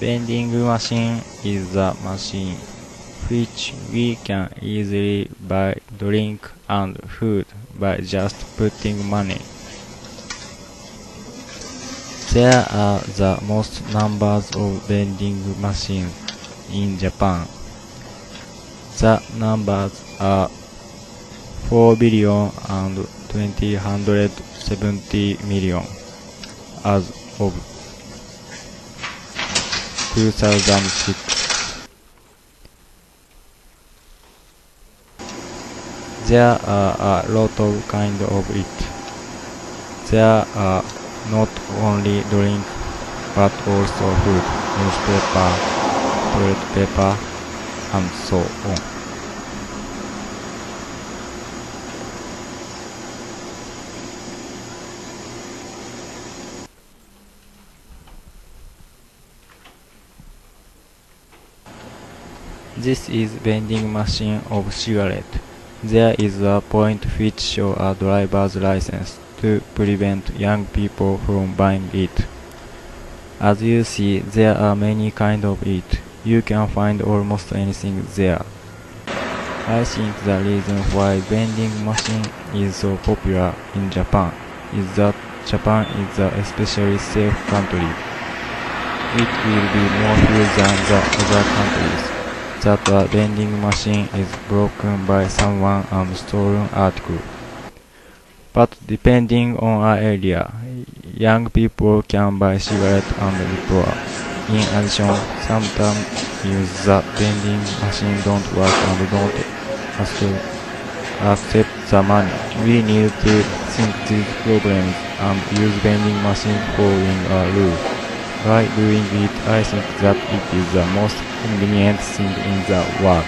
Vending machine is a machine which we can easily buy drink and food by just putting money. There are the most numbers of vending machines in Japan. The numbers are 4 billion and 270 million as of 2006. There are a lot of kind of it. There are not only drink but also food, newspaper, toilet paper, and so on. This is vending machine of cigarette. There is a point which shows a driver's license to prevent young people from buying it. As you see, there are many kinds of it. You can find almost anything there. I think the reason why vending machine is so popular in Japan is that Japan is an especially safe country. It will be more few than the other countries that a vending machine is broken by someone and stolen article. But depending on our area, young people can buy cigarettes and liquor. In addition, sometimes use the vending machine don't work and don't accept the money. We need to think these problems and use vending machine following a rule. By doing it, I think that it is the most convenient thing in the world.